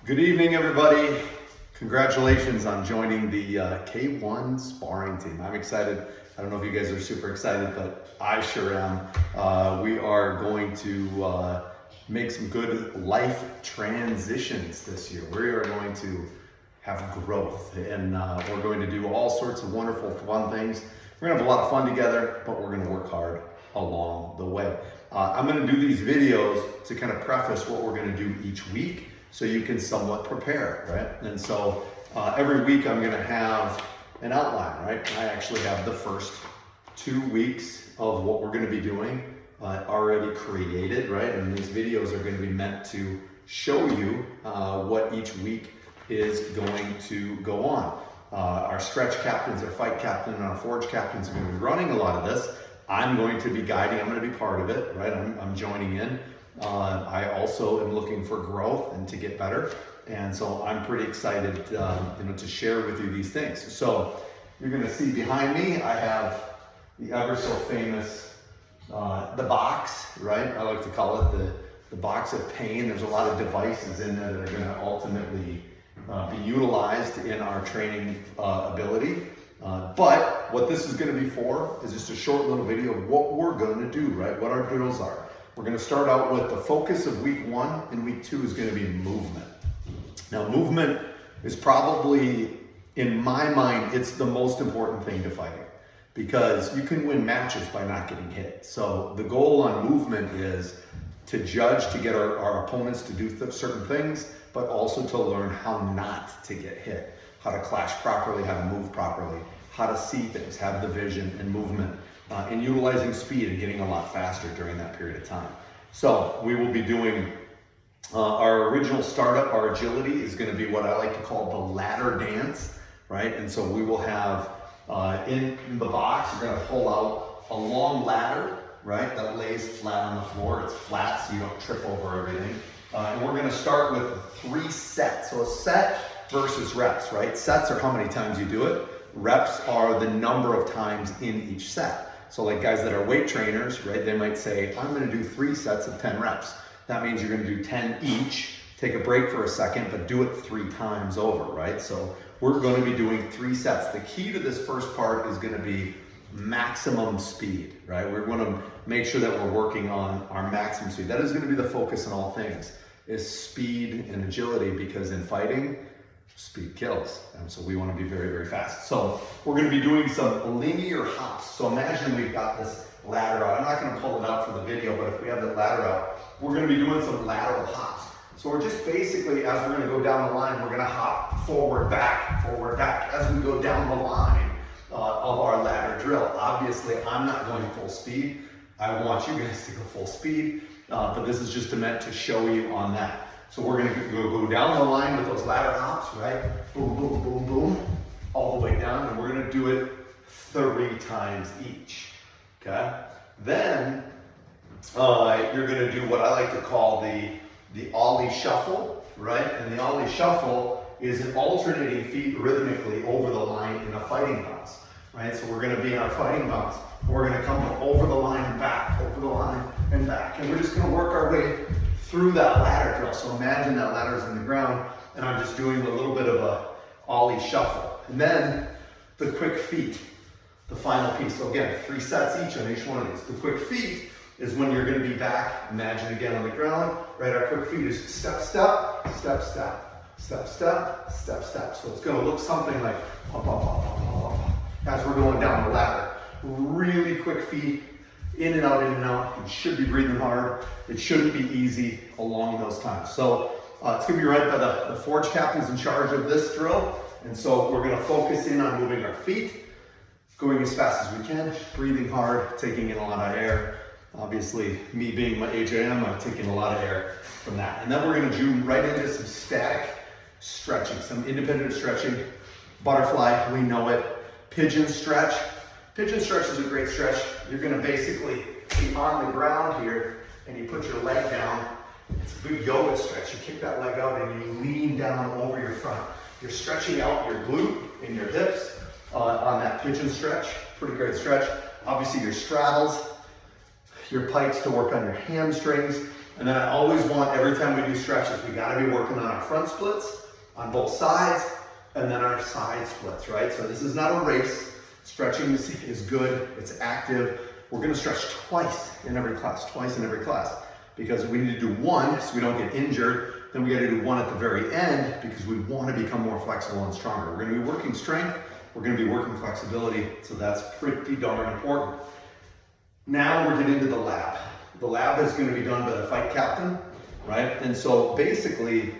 Good evening, everybody. Congratulations on joining the K1 sparring team. I'm excited. I don't know if you guys are super excited, but I sure am. We are going to make some good life transitions this year. We are going to have growth, and we're going to do all sorts of wonderful, fun things. We're gonna have a lot of fun together, but we're gonna work hard along the way. I'm gonna do these videos to kind of preface what we're gonna do each week, so you can somewhat prepare, right? And so every week I'm gonna have an outline, right? I actually have the first 2 weeks of what we're gonna be doing already created, right? And these videos are gonna be meant to show you what each week is going to go on. Our stretch captains, our fight captain, and our forge captains are gonna be running a lot of this. I'm going to be guiding, I'm gonna be part of it, right? I'm joining in. I also am looking for growth and to get better, and so I'm pretty excited to share with you these things. So you're going to see behind me I have the ever so famous the box, right? I like to call it the box of pain. There's a lot of devices in there that are going to ultimately be utilized in our training ability. But what this is going to be for is just a short little video of what we're going to do, right? What our drills are. We're going to start out with the focus of week 1, and week 2 is going to be movement. Now, movement is probably, in my mind, it's the most important thing to fighting, because you can win matches by not getting hit. So the goal on movement is to judge, to get our opponents to do certain things, but also to learn how not to get hit, how to clash properly, how to move properly, how to see things, have the vision and movement. And utilizing speed and getting a lot faster during that period of time. So we will be doing our original startup, our agility is going to be what I like to call the ladder dance, right? And so we will have in the box, you're going to pull out a long ladder, right? That lays flat on the floor. It's flat so you don't trip over everything. And we're going to start with 3 sets. So a set versus reps, right? Sets are how many times you do it. Reps are the number of times in each set. So like guys that are weight trainers, right, they might say, I'm gonna do 3 sets of 10 reps. That means you're gonna do 10 each, take a break for a second, but do it 3 times over, right? So we're gonna be doing 3 sets. The key to this first part is gonna be maximum speed, right? We're gonna make sure that we're working on our maximum speed. That is gonna be the focus in all things, is speed and agility, because in fighting, speed kills, and so we want to be very, very fast. So we're going to be doing some linear hops. So imagine we've got this ladder out. I'm not going to pull it out for the video, but if we have the ladder out, we're going to be doing some lateral hops. So we're just basically, as we're going to go down the line, we're going to hop forward, back, as we go down the line of our ladder drill. Obviously, I'm not going full speed. I want you guys to go full speed, but this is just meant to show you on that. So we're gonna go down the line with those ladder hops, right? Boom, boom, boom, boom, all the way down, and we're gonna do it 3 times each, okay? Then you're gonna do what I like to call the ollie shuffle, right? And the ollie shuffle is an alternating feet rhythmically over the line in a fighting bounce, right? So we're gonna be in our fighting bounce. We're gonna come over the line and back, over the line and back. And we're just gonna work our way through that ladder drill. So imagine that ladder's in the ground, and I'm just doing a little bit of a ollie shuffle. And then the quick feet, the final piece. So again, 3 sets each on each one of these. The quick feet is when you're gonna be back, imagine again on the ground, right? Our quick feet is step, step, step, step, step, step, step, step. So it's gonna look something like up, up, up, up, up, up, as we're going down the ladder. Really quick feet, in and out, in and out. You should be breathing hard. It shouldn't be easy along those times. So it's gonna be right by the forge captains in charge of this drill. And so we're gonna focus in on moving our feet, going as fast as we can, breathing hard, taking in a lot of air. Obviously, me being my age I am, I'm taking a lot of air from that. And then we're gonna zoom right into some static stretching, some independent stretching. Butterfly, we know it. Pigeon stretch. Pigeon stretch is a great stretch. You're gonna basically be on the ground here, and you put your leg down. It's a good yoga stretch. You kick that leg out and you lean down over your front. You're stretching out your glute and your hips on that pigeon stretch. Pretty great stretch. Obviously your straddles, your pikes to work on your hamstrings. And then I always want, every time we do stretches, we gotta be working on our front splits on both sides, and then our side splits, right? So this is not a race. Stretching is good, it's active. We're gonna stretch twice in every class, because we need to do one so we don't get injured. Then we gotta do one at the very end because we wanna become more flexible and stronger. We're gonna be working strength, we're gonna be working flexibility, so that's pretty darn important. Now we're getting into the lab. The lab is gonna be done by the fight captain, right? And so basically,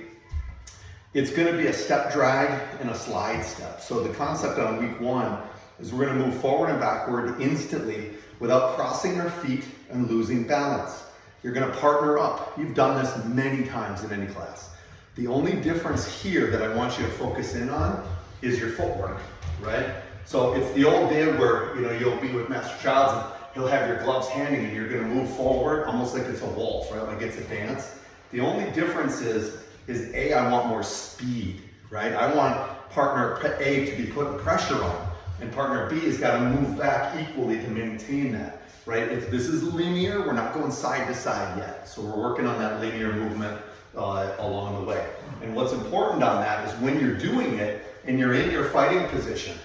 it's gonna be a step drag and a slide step. So the concept on week 1 is we're gonna move forward and backward instantly without crossing our feet and losing balance. You're gonna partner up. You've done this many times in any class. The only difference here that I want you to focus in on is your footwork, right? So it's the old day where you'll be with Master Childs and he'll have your gloves handy and you're gonna move forward almost like it's a waltz, right? Like it's a dance. The only difference is A, I want more speed, right? I want partner A to be putting pressure on, and partner B has got to move back equally to maintain that, right? If this is linear, we're not going side to side yet. So we're working on that linear movement along the way. And what's important on that is when you're doing it and you're in your fighting position,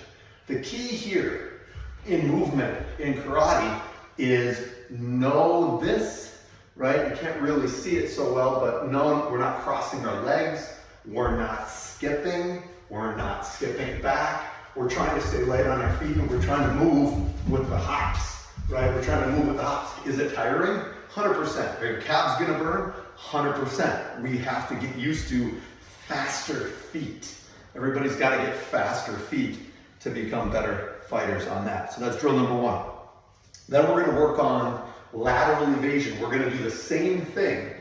the key here in movement in karate is know this, right? You can't really see it so well, but no, we're not crossing our legs, we're not skipping back. We're trying to stay light on our feet and we're trying to move with the hops, right? We're trying to move with the hops. Is it tiring? 100%. Are your calves gonna burn? 100%. We have to get used to faster feet. Everybody's gotta get faster feet to become better fighters on that. So that's drill number 1. Then we're gonna work on lateral evasion. We're gonna do the same thing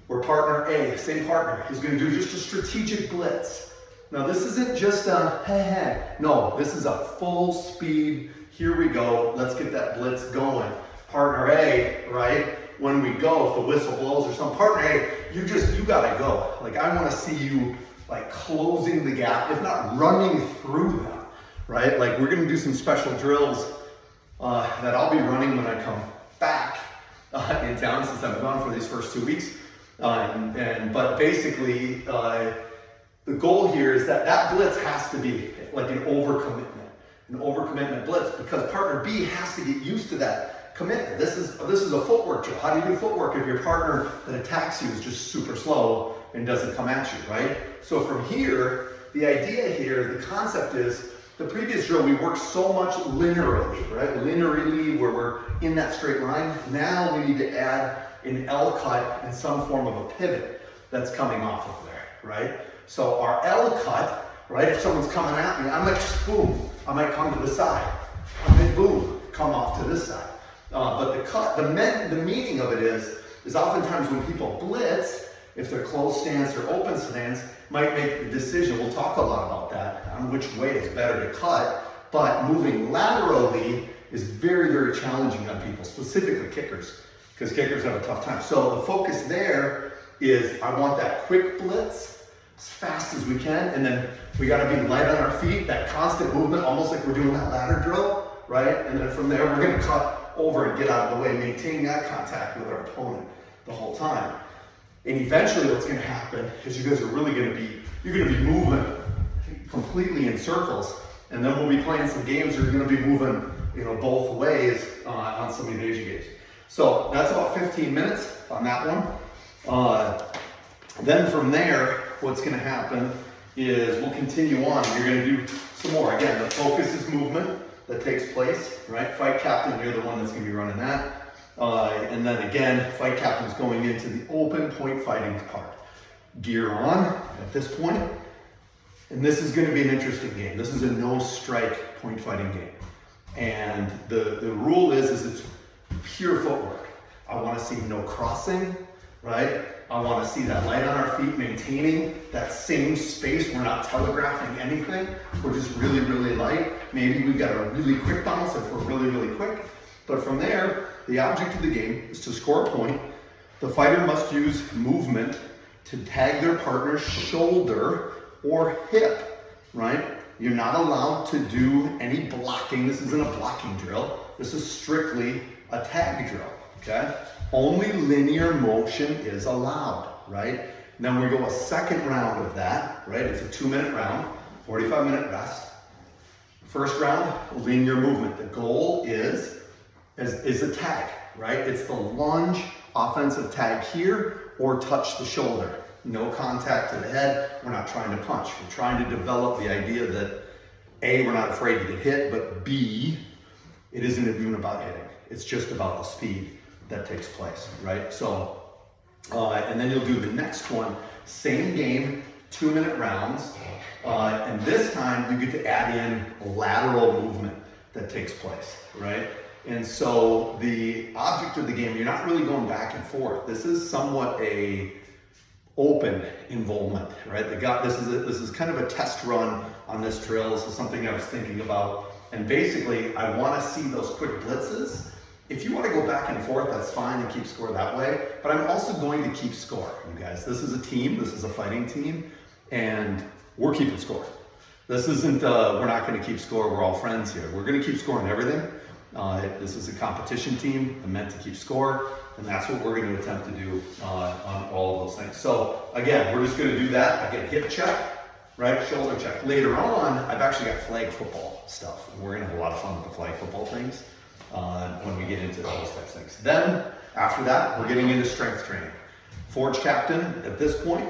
where partner A, same partner, is gonna do just a strategic blitz. Now this isn't just a hey. No, this is a full speed, here we go, let's get that blitz going. Partner A, right, when we go, if the whistle blows or something, partner A, you gotta go. Like I wanna see you like closing the gap, if not running through them, right? Like we're gonna do some special drills that I'll be running when I come back in town since I'm gone for these first 2 weeks. But basically, the goal here is that blitz has to be like an overcommitment blitz, because partner B has to get used to that commitment. This is a footwork drill. How do you do footwork if your partner that attacks you is just super slow and doesn't come at you, right? So from here, the idea here, the concept is, the previous drill we worked so much linearly, right? Linearly, where we're in that straight line. Now we need to add an L cut and some form of a pivot that's coming off of there, right? So our L cut, right, if someone's coming at me, I might just boom, I might come to the side. I might boom, come off to this side. But the cut, the meaning of it is oftentimes when people blitz, if they're closed stance or open stance, might make the decision, we'll talk a lot about that, on which way is better to cut, but moving laterally is very, very challenging on people, specifically kickers, because kickers have a tough time. So the focus there is, I want that quick blitz, as fast as we can, and then we gotta be light on our feet, that constant movement, almost like we're doing that ladder drill, right? And then from there, we're gonna cut over and get out of the way, maintaining eye contact with our opponent the whole time. And eventually what's gonna happen is you guys are really you're gonna be moving completely in circles, and then we'll be playing some games where you're gonna be moving, both ways on some evasion games. So that's about 15 minutes on that one. Then from there, what's gonna happen is we'll continue on. You're gonna do some more. Again, the focus is movement that takes place, right? Fight captain, you're the one that's gonna be running that. And then again, fight captain's going into the open point fighting part. Gear on at this point. And this is gonna be an interesting game. This is a no strike point fighting game. And the rule is it's pure footwork. I wanna see no crossing, right? I wanna see that light on our feet, maintaining that same space. We're not telegraphing anything. We're just really, really light. Maybe we've got a really quick bounce if we're really, really quick. But from there, the object of the game is to score a point. The fighter must use movement to tag their partner's shoulder or hip, right? You're not allowed to do any blocking. This isn't a blocking drill. This is strictly a tag drill, okay? Only linear motion is allowed, right? And then we go a second round of that, right? It's a 2-minute round, 45-minute rest. First round, linear movement. The goal is a tag, right? It's the lunge, offensive tag here, or touch the shoulder. No contact to the head. We're not trying to punch. We're trying to develop the idea that A, we're not afraid to get hit, but B, it isn't even about hitting. It's just about the speed that takes place, right? So, and then you'll do the next one, same game, 2-minute rounds. And this time you get to add in lateral movement that takes place, right? And so the object of the game, you're not really going back and forth. This is somewhat a open involvement, right? This is kind of a test run on this drill. This is something I was thinking about. And basically, I want to see those quick blitzes. If you want to go back and forth, that's fine and keep score that way. But I'm also going to keep score, you guys. This is a team. This is a fighting team. And we're keeping score. This isn't, we're not going to keep score. We're all friends here. We're going to keep scoring everything. This is a competition team. I'm meant to keep score. And that's what we're going to attempt to do on all of those things. So again, we're just going to do that. Again, hip check, right? Shoulder check. Later on, I've actually got flag football stuff. And we're going to have a lot of fun with the flag football things when we get into those types of things. Then after that, we're getting into strength training. Forge captain, at this point,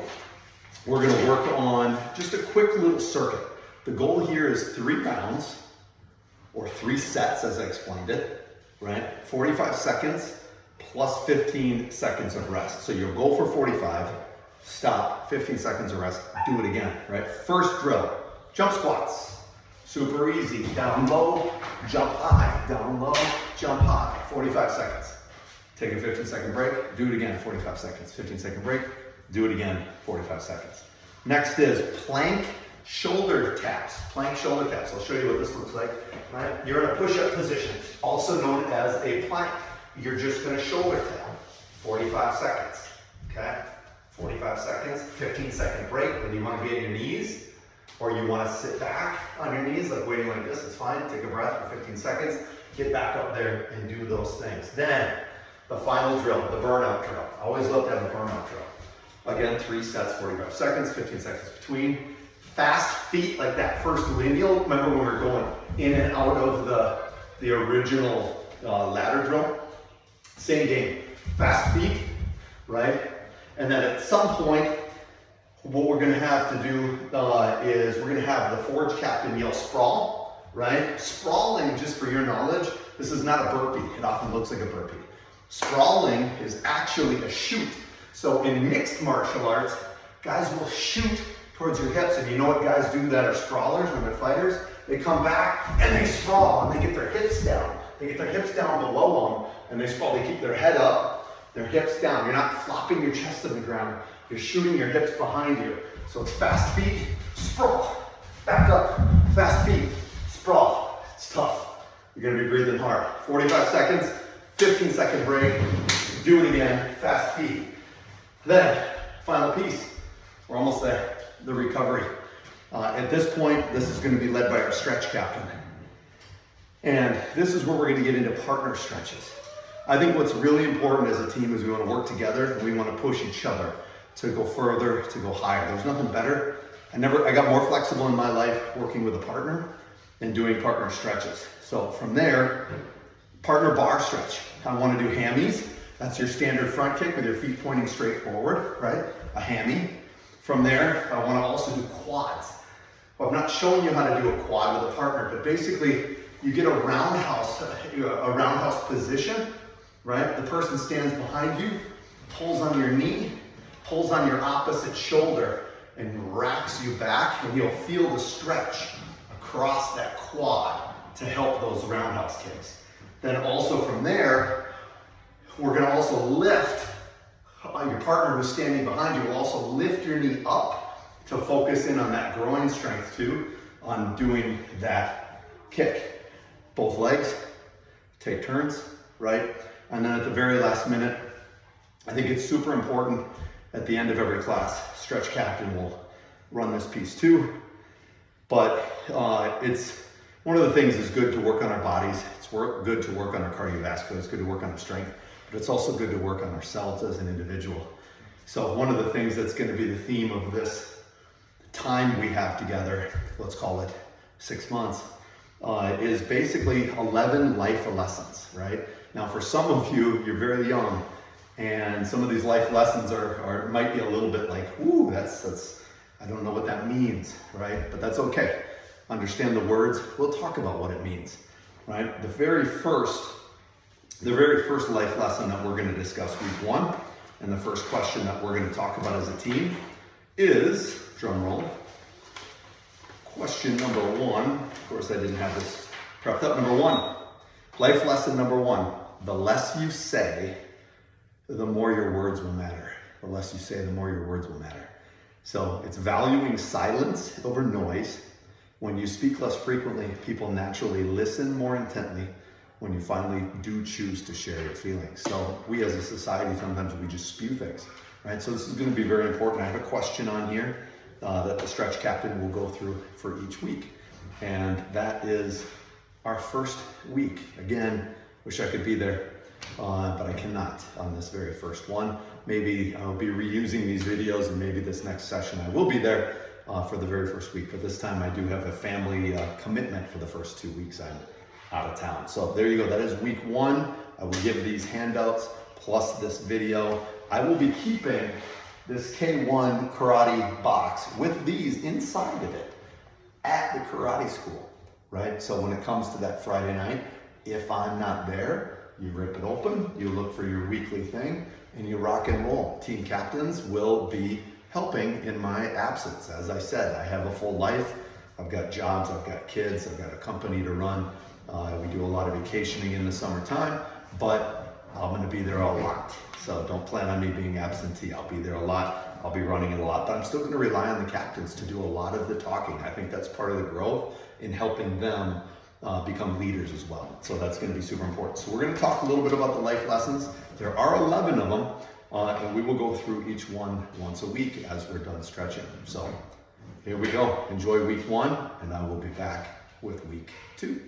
we're going to work on just a quick little circuit. The goal here is 3 rounds or 3 sets, as I explained it, right? 45 seconds plus 15 seconds of rest. So you'll go for 45, stop, 15 seconds of rest, do it again, right? First drill, jump squats. Super easy, down low, jump high, down low, jump high, 45 seconds. Take a 15-second break, do it again, 45 seconds. 15-second break, do it again, 45 seconds. Next is plank shoulder taps. Plank shoulder taps. I'll show you what this looks like. Right? You're in a push-up position, also known as a plank. You're just going to shoulder tap. 45 seconds. Okay? 45 seconds. 15-second break when you want to be on your knees, or you want to sit back on your knees, like waiting like this. It's fine. Take a breath for 15 seconds. Get back up there and do those things. Then the final drill, the burnout drill. I always love to have a burnout drill. Again, 3 sets, 45 seconds, 15 seconds between. Fast feet, like that first lineal. Remember when we were going in and out of the original ladder drill? Same game. Fast feet, right? And then at some point, what we're going to have to do is we're going to have the forge captain yell sprawl, right? Sprawling, just for your knowledge, this is not a burpee. It often looks like a burpee. Sprawling is actually a shoot. So in mixed martial arts, guys will shoot towards your hips. And you know what guys do that are sprawlers when they're fighters? They come back and they sprawl and they get their hips down. They get their hips down below them and they sprawl. They keep their head up, their hips down. You're not flopping your chest to the ground. You're shooting your hips behind you. So it's fast feet, sprawl, back up, fast feet, sprawl. It's tough. You're gonna be breathing hard. 45 seconds, 15-second break. Do it again, fast feet. Then, final piece. We're almost there. The recovery. At this point, this is going to be led by our stretch captain. And this is where we're going to get into partner stretches. I think what's really important as a team is we want to work together and we want to push each other to go further, to go higher. There's nothing better. I got more flexible in my life working with a partner than doing partner stretches. So from there, partner bar stretch. I want to do hammies. That's your standard front kick with your feet pointing straight forward, right? A hammy. From there, I want to also do quads. Well, I'm not showing you how to do a quad with a partner, but basically you get a roundhouse position, right? The person stands behind you, pulls on your knee, pulls on your opposite shoulder, and racks you back, and you'll feel the stretch across that quad to help those roundhouse kicks. Then also from there, we're going to also lift. Your partner who's standing behind you will also lift your knee up to focus in on that groin strength too, on doing that kick. Both legs, take turns, right? And then at the very last minute, I think it's super important at the end of every class, stretch captain will run this piece too. But it's one of the things is good to work on our bodies. It's good to work on our cardiovascular. It's good to work on our strength. but it's also good to work on ourselves as an individual. So one of the things that's going to be the theme of this time we have together, let's call it 6 months, is basically 11 life lessons, right? Now for some of you, you're very young, and some of these life lessons might be a little bit like, ooh, that's I don't know what that means, right? But that's okay. Understand the words. We'll talk about what it means, right? The very first life lesson that we're going to discuss week 1, and the first question that we're going to talk about as a team is, drum roll, question number 1. Of course, I didn't have this prepped up. Number 1, life lesson number 1. The less you say, the more your words will matter. The less you say, the more your words will matter. So it's valuing silence over noise. When you speak less frequently, people naturally listen more intently when you finally do choose to share your feelings. So we as a society, sometimes we just spew things, right? So this is going to be very important. I have a question on here that the stretch captain will go through for each week. And that is our first week. Again, wish I could be there, but I cannot on this very first one. Maybe I'll be reusing these videos, and maybe this next session I will be there for the very first week. But this time I do have a family commitment for the first 2 weeks. I'm out of town. So there you go. That is week 1. I will give these handouts plus this video. I will be keeping this K1 karate box with these inside of it at the karate school, right? So when it comes to that Friday night, if I'm not there, you rip it open, you look for your weekly thing, and you rock and roll. Team captains will be helping in my absence. As I said, I have a full life. I've got jobs, I've got kids, I've got a company to run. We do a lot of vacationing in the summertime, but I'm going to be there a lot. So don't plan on me being absentee. I'll be there a lot. I'll be running it a lot, but I'm still going to rely on the captains to do a lot of the talking. I think that's part of the growth in helping them become leaders as well. So that's going to be super important. So we're going to talk a little bit about the life lessons. There are 11 of them, and we will go through each one once a week as we're done stretching. So here we go. Enjoy week 1, and I will be back with week 2.